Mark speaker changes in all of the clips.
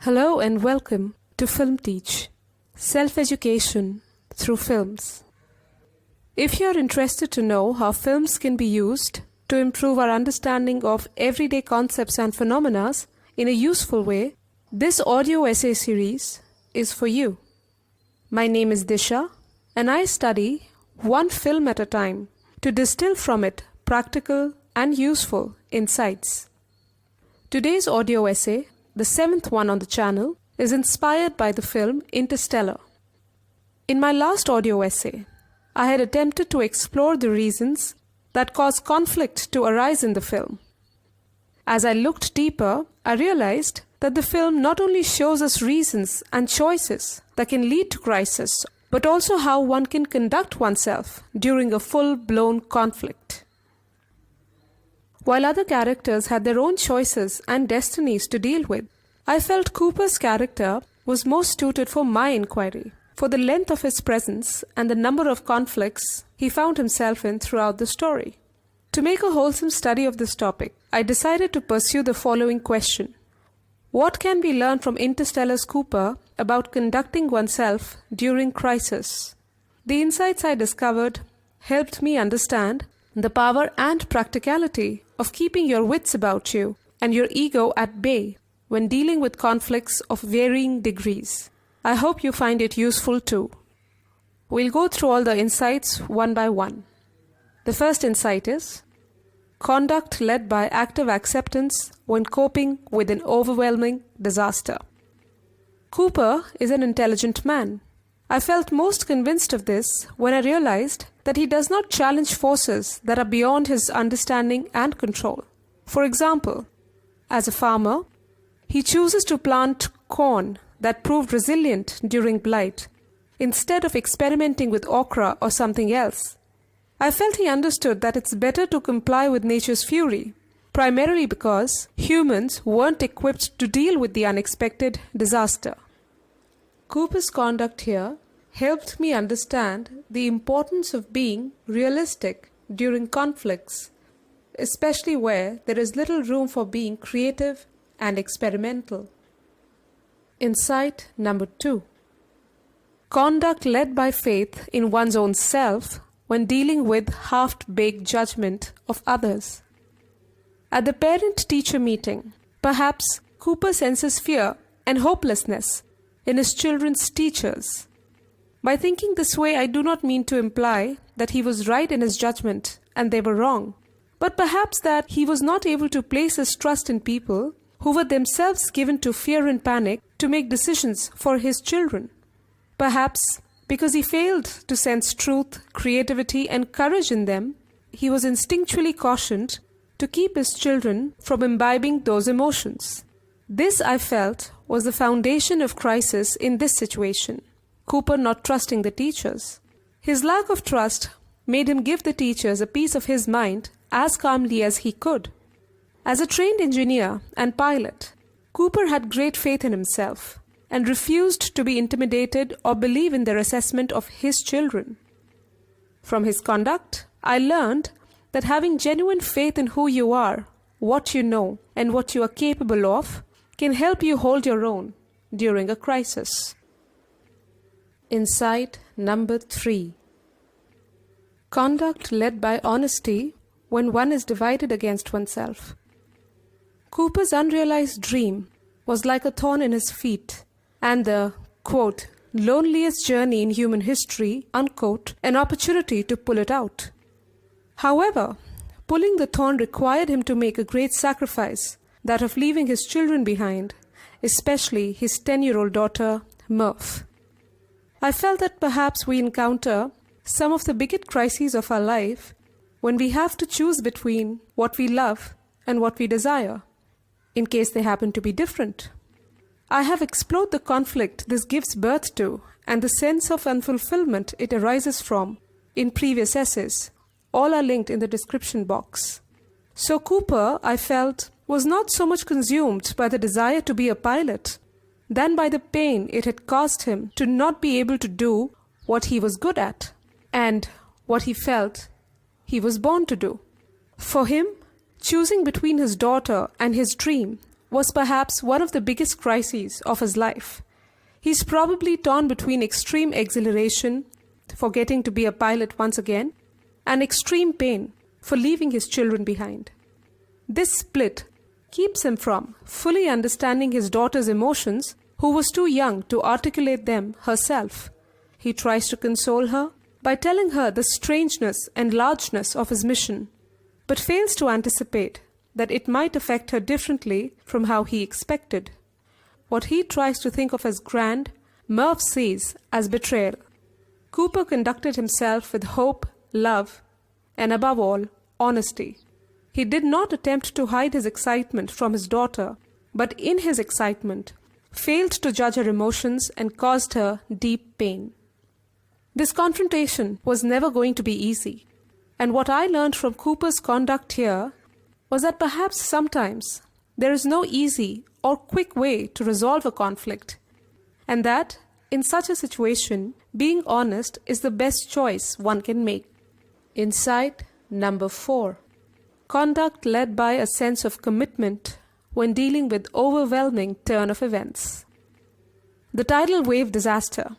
Speaker 1: Hello and welcome to Film Teach, Self-Education Through Films. If you are interested to know how films can be used to improve our understanding of everyday concepts and phenomena in a useful way, this audio essay series is for you. My name is Disha and I study one film at a time to distill from it practical and useful insights. Today's audio essay, the seventh one on the channel, is inspired by the film Interstellar. In my last audio essay, I had attempted to explore the reasons that cause conflict to arise in the film. As I looked deeper, I realized that the film not only shows us reasons and choices that can lead to crisis, but also how one can conduct oneself during a full-blown conflict. While other characters had their own choices and destinies to deal with, I felt Cooper's character was most suited for my inquiry, for the length of his presence and the number of conflicts he found himself in throughout the story. To make a wholesome study of this topic, I decided to pursue the following question. What can we learn from Interstellar's Cooper about conducting oneself during crisis? The insights I discovered helped me understand the power and practicality of keeping your wits about you and your ego at bay when dealing with conflicts of varying degrees. I hope you find it useful too. We'll go through all the insights one by one. The first insight is conduct led by active acceptance when coping with an overwhelming disaster. Cooper is an intelligent man. I felt most convinced of this when I realized that he does not challenge forces that are beyond his understanding and control. For example, as a farmer, he chooses to plant corn that proved resilient during blight, instead of experimenting with okra or something else. I felt he understood that it's better to comply with nature's fury, primarily because humans weren't equipped to deal with the unexpected disaster. Cooper's conduct here helped me understand the importance of being realistic during conflicts, especially where there is little room for being creative and experimental. Insight number 2. Conduct led by faith in one's own self when dealing with half-baked judgment of others. At the parent-teacher meeting, perhaps Cooper senses fear and hopelessness in his children's teachers. By thinking this way, I do not mean to imply that he was right in his judgment and they were wrong, but perhaps that he was not able to place his trust in people who were themselves given to fear and panic to make decisions for his children. Perhaps because he failed to sense truth, creativity, and courage in them, he was instinctually cautioned to keep his children from imbibing those emotions. This, I felt, was the foundation of crisis in this situation. Cooper not trusting the teachers. His lack of trust made him give the teachers a piece of his mind as calmly as he could. As a trained engineer and pilot, Cooper had great faith in himself and refused to be intimidated or believe in their assessment of his children. From his conduct, I learned that having genuine faith in who you are, what you know, and what you are capable of can help you hold your own during a crisis. Insight number 3. Conduct led by honesty when one is divided against oneself. Cooper's unrealized dream was like a thorn in his feet and the, quote, loneliest journey in human history, unquote, an opportunity to pull it out. However, pulling the thorn required him to make a great sacrifice, that of leaving his children behind, especially his 10-year-old daughter, Murph. I felt that perhaps we encounter some of the biggest crises of our life when we have to choose between what we love and what we desire, in case they happen to be different. I have explored the conflict this gives birth to and the sense of unfulfillment it arises from in previous essays. All are linked in the description box. So Cooper, I felt, was not so much consumed by the desire to be a pilot than by the pain it had caused him to not be able to do what he was good at and what he felt he was born to do. For him, choosing between his daughter and his dream was perhaps one of the biggest crises of his life. He's probably torn between extreme exhilaration for getting to be a pilot once again and extreme pain for leaving his children behind. This split keeps him from fully understanding his daughter's emotions, who was too young to articulate them herself. He tries to console her by telling her the strangeness and largeness of his mission, but fails to anticipate that it might affect her differently from how he expected. What he tries to think of as grand, Merv sees as betrayal. Cooper conducted himself with hope, love, and above all, honesty. He did not attempt to hide his excitement from his daughter, but in his excitement, failed to judge her emotions and caused her deep pain. This confrontation was never going to be easy, and what I learned from Cooper's conduct here was that perhaps sometimes there is no easy or quick way to resolve a conflict, and that, in such a situation, being honest is the best choice one can make. Insight number 4. Conduct led by a sense of commitment when dealing with overwhelming turn of events. The tidal wave disaster,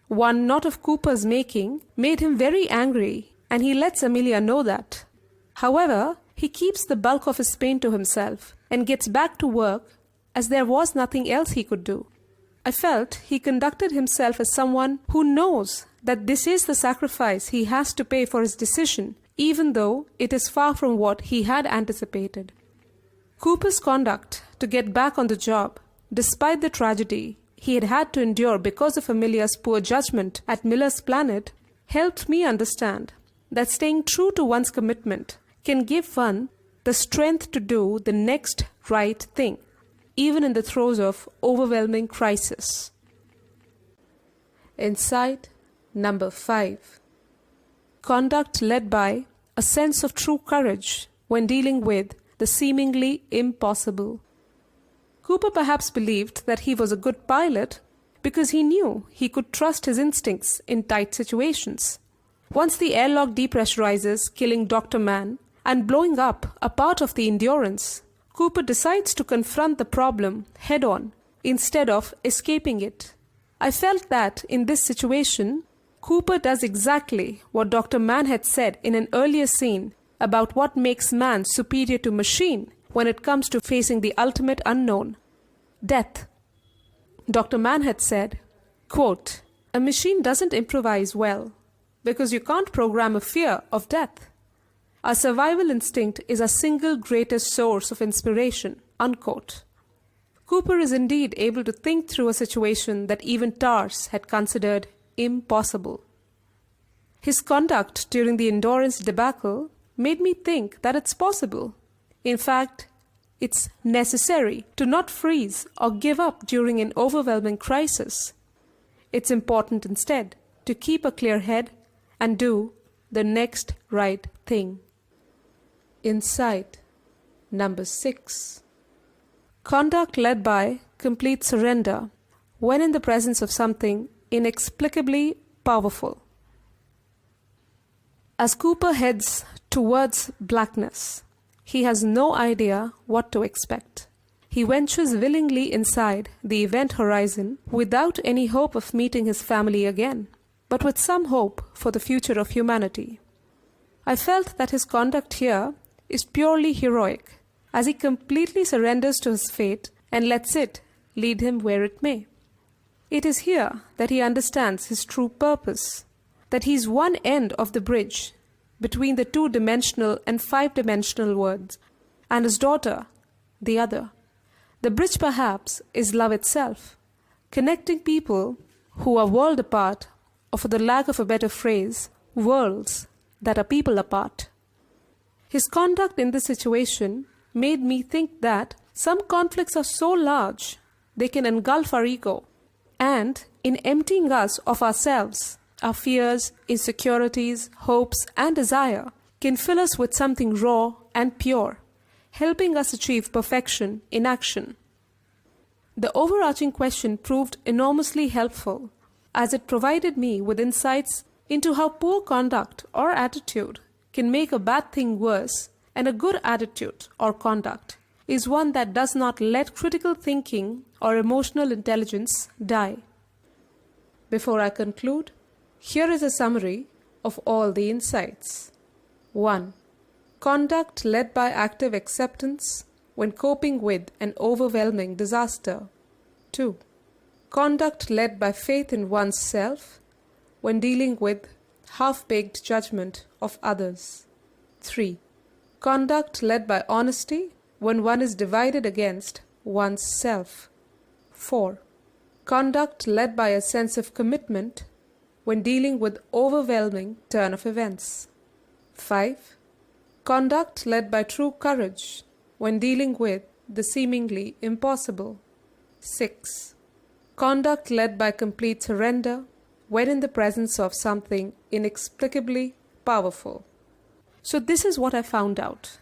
Speaker 1: one not of Cooper's making, made him very angry, and he lets Amelia know that. However, he keeps the bulk of his pain to himself and gets back to work as there was nothing else he could do. I felt he conducted himself as someone who knows that this is the sacrifice he has to pay for his decision, even though it is far from what he had anticipated. Cooper's conduct to get back on the job, despite the tragedy he had had to endure because of Amelia's poor judgment at Miller's Planet, helped me understand that staying true to one's commitment can give one the strength to do the next right thing, even in the throes of overwhelming crisis. Insight number 5. Conduct led by a sense of true courage when dealing with the seemingly impossible. Cooper perhaps believed that he was a good pilot because he knew he could trust his instincts in tight situations. Once the airlock depressurizes, killing Dr. Mann and blowing up a part of the Endurance, Cooper decides to confront the problem head-on instead of escaping it. I felt that in this situation, Cooper does exactly what Dr. Mann had said in an earlier scene about what makes man superior to machine when it comes to facing the ultimate unknown, death. Dr. Mann had said, quote, "A machine doesn't improvise well because you can't program a fear of death. Our survival instinct is our single greatest source of inspiration," unquote. Cooper is indeed able to think through a situation that even TARS had considered impossible. His conduct during the Endurance debacle made me think that it's possible. In fact, it's necessary to not freeze or give up during an overwhelming crisis. It's important instead to keep a clear head and do the next right thing. Insight number 6. Conduct led by complete surrender when in the presence of something inexplicably powerful. As Cooper heads towards blackness, he has no idea what to expect. He ventures willingly inside the event horizon without any hope of meeting his family again, but with some hope for the future of humanity. I felt that his conduct here is purely heroic, as he completely surrenders to his fate and lets it lead him where it may. It is here that he understands his true purpose, that he is one end of the bridge between the 2-dimensional and 5-dimensional worlds, and his daughter, the other. The bridge perhaps is love itself, connecting people who are world apart, or for the lack of a better phrase, worlds that are people apart. His conduct in this situation made me think that some conflicts are so large they can engulf our ego, and in emptying us of ourselves, our fears, insecurities, hopes, and desire can fill us with something raw and pure, helping us achieve perfection in action. The overarching question proved enormously helpful, as it provided me with insights into how poor conduct or attitude can make a bad thing worse and a good attitude or conduct is one that does not let critical thinking or emotional intelligence die. Before I conclude, here is a summary of all the insights. 1. Conduct led by active acceptance when coping with an overwhelming disaster. 2. Conduct led by faith in one's self when dealing with half-baked judgment of others. 3. Conduct led by honesty when one is divided against one's self. 4. Conduct led by a sense of commitment when dealing with overwhelming turn of events. 5. Conduct led by true courage when dealing with the seemingly impossible. 6. Conduct led by complete surrender when in the presence of something inexplicably powerful. So this is what I found out.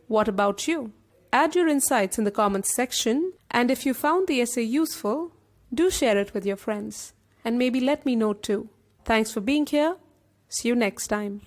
Speaker 1: What about you? Add your insights in the comments section, and if you found the essay useful, do share it with your friends and maybe let me know too. Thanks for being here. See you next time.